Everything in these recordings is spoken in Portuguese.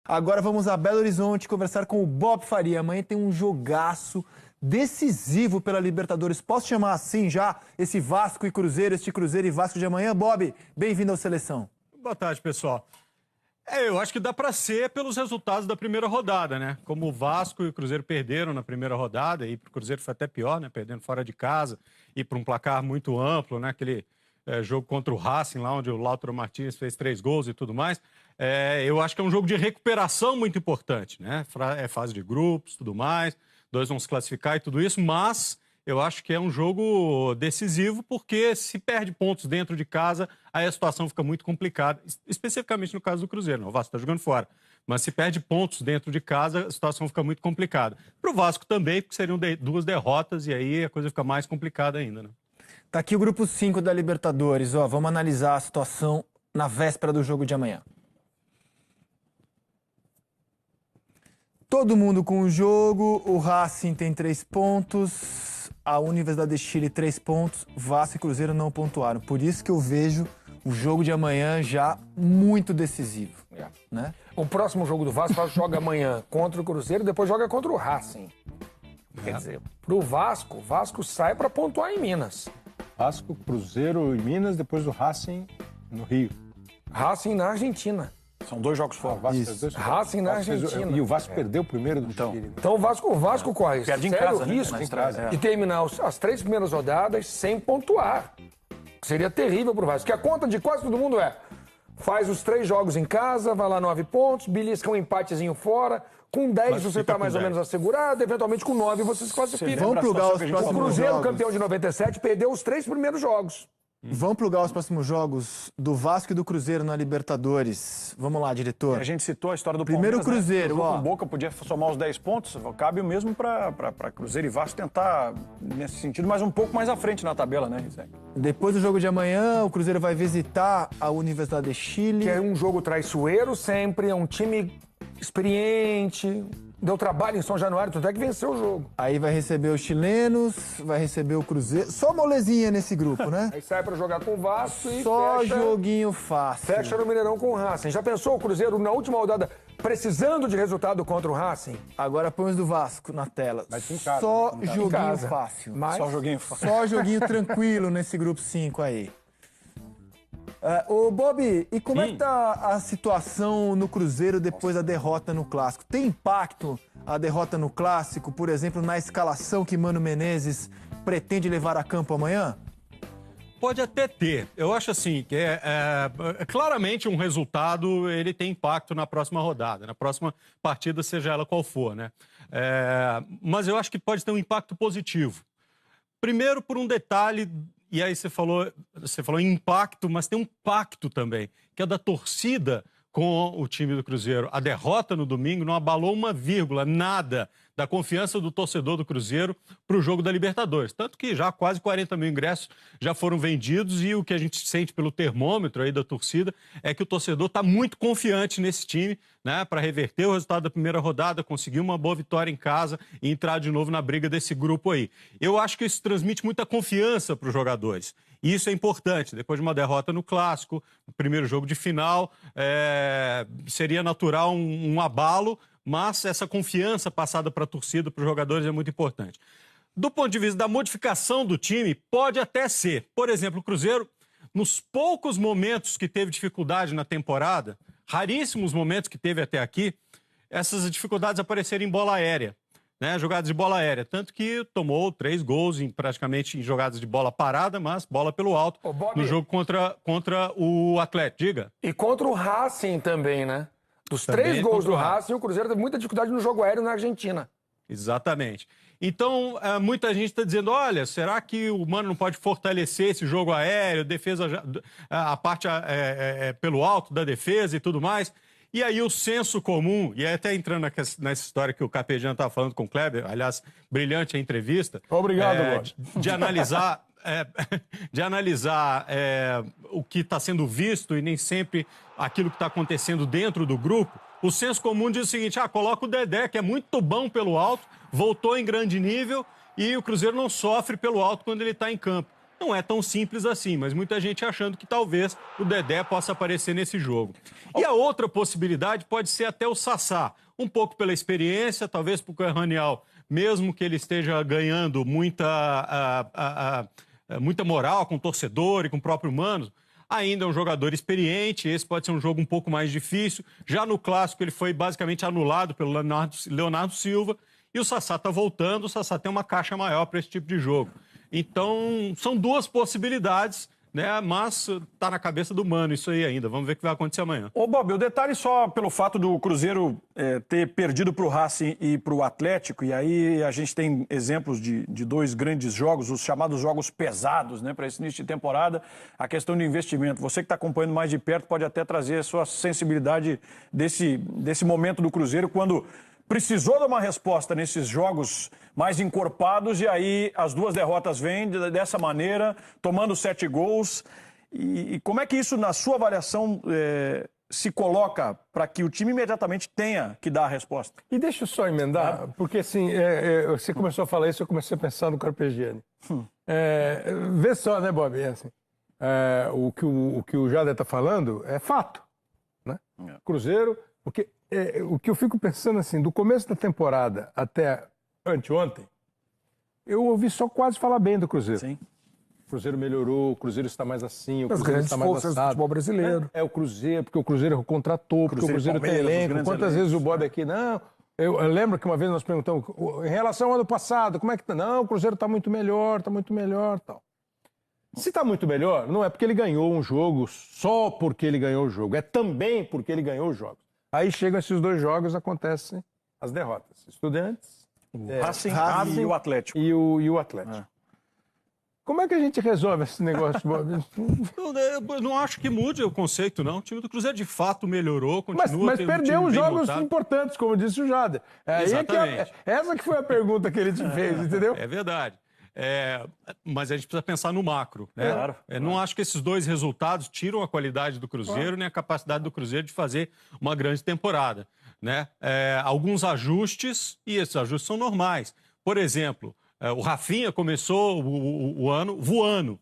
Agora vamos a Belo Horizonte conversar com o Bob Faria. Amanhã tem um jogaço decisivo pela Libertadores. Posso chamar assim já esse Vasco e Cruzeiro, este Cruzeiro e Vasco de amanhã? Bob, bem-vindo ao Seleção. Boa tarde, pessoal. Eu acho que dá para ser pelos resultados da primeira rodada, né? Como o Vasco e o Cruzeiro perderam na primeira rodada, e para o Cruzeiro foi até pior, né? Perdendo fora de casa e para um placar muito amplo, né? Aquele jogo contra o Racing, lá onde o Lautaro Martínez fez 3 gols e tudo mais. Eu acho que é um jogo de recuperação muito importante, né? É fase de grupos, tudo mais, 2 vão se classificar e tudo isso, mas eu acho que é um jogo decisivo porque se perde pontos dentro de casa, aí a situação fica muito complicada, especificamente no caso do Cruzeiro, não, o Vasco está jogando fora. Mas se perde pontos dentro de casa, a situação fica muito complicada. Para o Vasco também, porque seriam 2 derrotas e aí a coisa fica mais complicada ainda, né? Tá aqui o grupo 5 da Libertadores, ó, vamos analisar a situação na véspera do jogo de amanhã. Todo mundo com o jogo, o Racing tem 3 pontos, a Universidade de Chile 3 pontos, Vasco e Cruzeiro não pontuaram. Por isso que eu vejo o jogo de amanhã já muito decisivo. Né? O próximo jogo do Vasco joga amanhã contra o Cruzeiro, depois joga contra o Racing. Quer dizer, pro Vasco, o Vasco sai para pontuar em Minas. Vasco, Cruzeiro em Minas, depois o Racing no Rio. Racing na Argentina. São 2 jogos fora. Racing na Argentina. E o Vasco perdeu o primeiro do Chile. Então o Vasco corre perde em sério casa, risco né? de terminar as 3 primeiras rodadas sem pontuar. Seria terrível pro Vasco. Que a conta de quase todo mundo faz os 3 jogos em casa, vai lá 9 pontos, belisca um empatezinho fora. Com 10 você está mais ou menos assegurado, eventualmente com 9 você se classifica. Vamos plugar os próximos jogos. O Cruzeiro, jogos. campeão de 97, perdeu os 3 primeiros jogos. Vamos plugar os próximos jogos do Vasco e do Cruzeiro na Libertadores. Vamos lá, diretor. A gente citou a história do Primeiro Palmeiras, Cruzeiro, né? O ó. jogo com Boca podia somar os 10 pontos, cabe o mesmo para Cruzeiro e Vasco tentar nesse sentido, mas um pouco mais à frente na tabela, né, Rizek? Depois do jogo de amanhã, o Cruzeiro vai visitar a Universidade de Chile. Que é um jogo traiçoeiro sempre, é um time experiente, deu trabalho em São Januário, tanto é que venceu o jogo. Aí vai receber os chilenos, vai receber o Cruzeiro. Só molezinha nesse grupo, né? Aí sai pra jogar com o Vasco e Só fecha, joguinho fácil. fecha no Mineirão com o Racing. Já pensou o Cruzeiro na última rodada precisando de resultado contra o Racing? Agora põe os do Vasco na tela. Mas em casa, Só né? Em joguinho casa. fácil. Só joguinho fácil. Só joguinho tranquilo nesse grupo 5 aí. Ô, Bob, e como é que tá a situação no Cruzeiro depois da derrota no Clássico? Tem impacto a derrota no Clássico, por exemplo, na escalação que Mano Menezes pretende levar a campo amanhã? Pode até ter. Eu acho assim, que claramente um resultado ele tem impacto na próxima rodada, na próxima partida, seja ela qual for, né? Mas eu acho que pode ter um impacto positivo. Primeiro, por um detalhe, e aí você falou em impacto, mas tem um pacto também, que é da torcida com o time do Cruzeiro. A derrota no domingo não abalou uma vírgula, nada da confiança do torcedor do Cruzeiro para o jogo da Libertadores. Tanto que já quase 40 mil ingressos já foram vendidos e o que a gente sente pelo termômetro aí da torcida é que o torcedor está muito confiante nesse time, né, para reverter o resultado da primeira rodada, conseguir uma boa vitória em casa e entrar de novo na briga desse grupo aí. Eu acho que isso transmite muita confiança para os jogadores. E isso é importante. Depois de uma derrota no Clássico, no primeiro jogo de final, seria natural um abalo, mas essa confiança passada para a torcida, para os jogadores, é muito importante. Do ponto de vista da modificação do time, pode até ser. Por exemplo, o Cruzeiro, nos poucos momentos que teve dificuldade na temporada, raríssimos momentos que teve até aqui, essas dificuldades apareceram em bola aérea, né? Jogadas de bola aérea. Tanto que tomou 3 gols praticamente em jogadas de bola parada, mas bola pelo alto, no jogo contra o Atlético. Diga. E contra o Racing também, né? Dos Também 3 gols contra do o Racing, o Cruzeiro teve muita dificuldade no jogo aéreo na Argentina. Exatamente. Então, muita gente está dizendo, olha, será que o Mano não pode fortalecer esse jogo aéreo, a parte pelo alto da defesa e tudo mais? E aí o senso comum, e até entrando nessa história que o Capediano estava falando com o Kleber, aliás, brilhante a entrevista. Obrigado, de analisar o que está sendo visto e nem sempre aquilo que está acontecendo dentro do grupo, o senso comum diz o seguinte, coloca o Dedé, que é muito bom pelo alto, voltou em grande nível e o Cruzeiro não sofre pelo alto quando ele está em campo. Não é tão simples assim, mas muita gente achando que talvez o Dedé possa aparecer nesse jogo. E a outra possibilidade pode ser até o Sassá, um pouco pela experiência, talvez porque o Raniel, mesmo que ele esteja ganhando muita moral com o torcedor e com o próprio Mano, ainda é um jogador experiente, esse pode ser um jogo um pouco mais difícil. Já no Clássico ele foi basicamente anulado pelo Leonardo Silva e o Sassá está voltando, o Sassá tem uma caixa maior para esse tipo de jogo. Então, são duas possibilidades, né? Mas tá na cabeça do Mano isso aí ainda. Vamos ver o que vai acontecer amanhã. Ô, Bob, o detalhe só pelo fato do Cruzeiro ter perdido para o Racing e para o Atlético, e aí a gente tem exemplos de dois grandes jogos, os chamados jogos pesados, né, para esse início de temporada, a questão de investimento. Você que está acompanhando mais de perto pode até trazer a sua sensibilidade desse momento do Cruzeiro, quando precisou de uma resposta nesses jogos mais encorpados e aí as duas derrotas vêm dessa maneira, tomando 7 gols. E como é que isso, na sua avaliação, se coloca para que o time imediatamente tenha que dar a resposta? E deixa eu só emendar, porque assim, você começou a falar isso, eu comecei a pensar no Carpegiani. Vê só, né, Bob? Assim, o que o Jader está falando é fato. Né? Cruzeiro, porque o que eu fico pensando assim, do começo da temporada até anteontem, eu ouvi só quase falar bem do Cruzeiro. Sim. O Cruzeiro melhorou, o Cruzeiro está mais assim, o As Cruzeiro grandes está mais forças do assado. futebol brasileiro. É o Cruzeiro, porque o Cruzeiro contratou, porque o Cruzeiro tem elenco. Quantas vezes o Bob aqui, não... Eu lembro que uma vez nós perguntamos, em relação ao ano passado, como é que tá? Não, o Cruzeiro está muito melhor, tal. Se está muito melhor, não é porque ele ganhou um jogo só porque ele ganhou o jogo, é também porque ele ganhou os jogos. Aí chegam esses dois jogos, acontecem as derrotas. Estudiantes, Racing e o Atlético. E o Atlético. Como é que a gente resolve esse negócio, Bob? Eu não acho que mude o conceito, não. O time do Cruzeiro de fato melhorou, continua mas perdeu uns jogos importantes, como disse o Jader. Exatamente. Essa que foi a pergunta que ele te fez, entendeu? É verdade. Mas a gente precisa pensar no macro. Né? Claro. Não acho que esses dois resultados tiram a qualidade do Cruzeiro nem a capacidade do Cruzeiro de fazer uma grande temporada. Né? Alguns ajustes, e esses ajustes são normais. Por exemplo, o Rafinha começou o ano voando.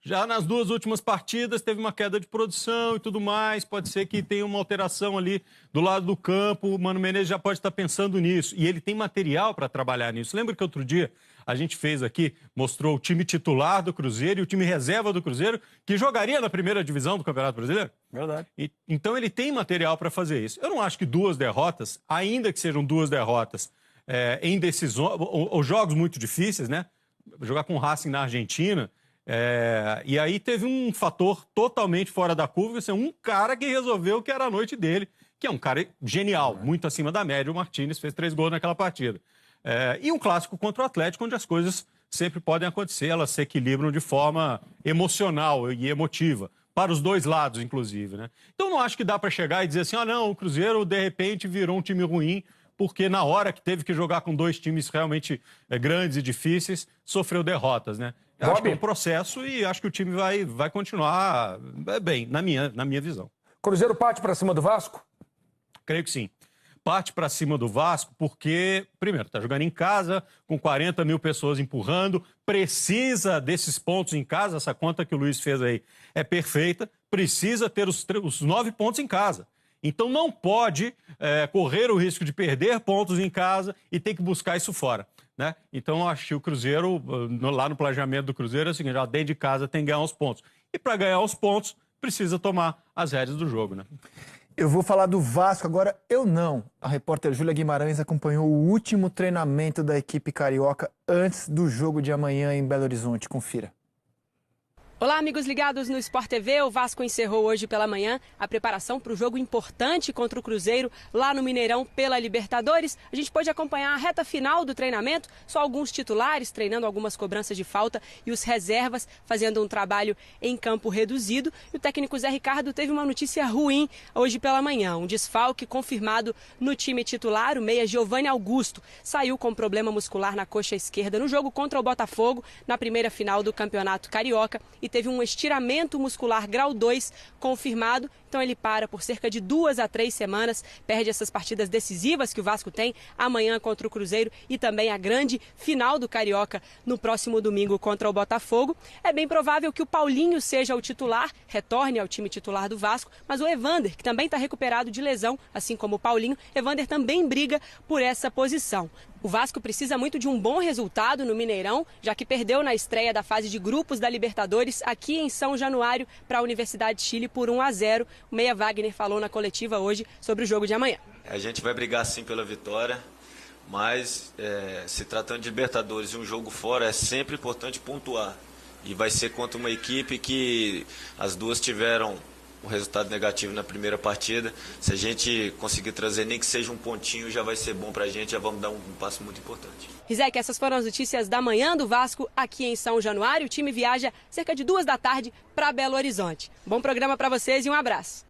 Já nas duas últimas partidas teve uma queda de produção e tudo mais. Pode ser que tenha uma alteração ali do lado do campo. O Mano Menezes já pode estar pensando nisso. E ele tem material para trabalhar nisso. Lembra que outro dia a gente fez aqui, mostrou o time titular do Cruzeiro e o time reserva do Cruzeiro, que jogaria na primeira divisão do Campeonato Brasileiro? Verdade. Então ele tem material para fazer isso. Eu não acho que duas derrotas, ainda que sejam duas derrotas em decisões, ou jogos muito difíceis, né? Jogar com o Racing na Argentina. E aí teve um fator totalmente fora da curva, assim, um cara que resolveu que era a noite dele, que é um cara genial, muito acima da média. O Martínez fez 3 gols naquela partida. E um clássico contra o Atlético, onde as coisas sempre podem acontecer, elas se equilibram de forma emocional e emotiva, para os dois lados, inclusive. Né? Então não acho que dá para chegar e dizer assim, não, o Cruzeiro de repente virou um time ruim, porque na hora que teve que jogar com dois times realmente grandes e difíceis, sofreu derrotas, né? Eu acho que é um processo e acho que o time vai continuar bem, na minha visão. Cruzeiro parte para cima do Vasco? Creio que sim. Parte para cima do Vasco porque, primeiro, está jogando em casa, com 40 mil pessoas empurrando, precisa desses pontos em casa, essa conta que o Luiz fez aí é perfeita, precisa ter os 9 pontos em casa. Então não pode correr o risco de perder pontos em casa e ter que buscar isso fora. Né? Então acho que o Cruzeiro, lá no planejamento do Cruzeiro, é o seguinte, dentro de casa tem que ganhar os pontos. E para ganhar os pontos, precisa tomar as rédeas do jogo. Né? Eu vou falar do Vasco agora, eu não. A repórter Júlia Guimarães acompanhou o último treinamento da equipe carioca antes do jogo de amanhã em Belo Horizonte. Confira. Olá, amigos ligados no Sport TV. O Vasco encerrou hoje pela manhã a preparação para o jogo importante contra o Cruzeiro lá no Mineirão pela Libertadores. A gente pôde acompanhar a reta final do treinamento, só alguns titulares treinando algumas cobranças de falta e os reservas fazendo um trabalho em campo reduzido. E o técnico Zé Ricardo teve uma notícia ruim hoje pela manhã. Um desfalque confirmado no time titular, o meia Giovanni Augusto saiu com problema muscular na coxa esquerda no jogo contra o Botafogo na primeira final do Campeonato Carioca e teve um estiramento muscular grau 2 confirmado. então ele para por cerca de 2 a 3 semanas, perde essas partidas decisivas que o Vasco tem amanhã contra o Cruzeiro e também a grande final do Carioca no próximo domingo contra o Botafogo. É bem provável que o Paulinho seja o titular, retorne ao time titular do Vasco, mas o Evander, que também está recuperado de lesão, assim como o Paulinho, Evander também briga por essa posição. O Vasco precisa muito de um bom resultado no Mineirão, já que perdeu na estreia da fase de grupos da Libertadores aqui em São Januário para a Universidade de Chile por 1 a 0. O Meia Wagner falou na coletiva hoje sobre o jogo de amanhã. A gente vai brigar sim pela vitória, mas se tratando de Libertadores e um jogo fora, é sempre importante pontuar. E vai ser contra uma equipe que as duas tiveram um resultado negativo na primeira partida. Se a gente conseguir trazer nem que seja um pontinho, já vai ser bom pra gente, já vamos dar um passo muito importante. Rizek, essas foram as notícias da manhã do Vasco aqui em São Januário. O time viaja cerca de 2 da tarde para Belo Horizonte. Bom programa para vocês e um abraço.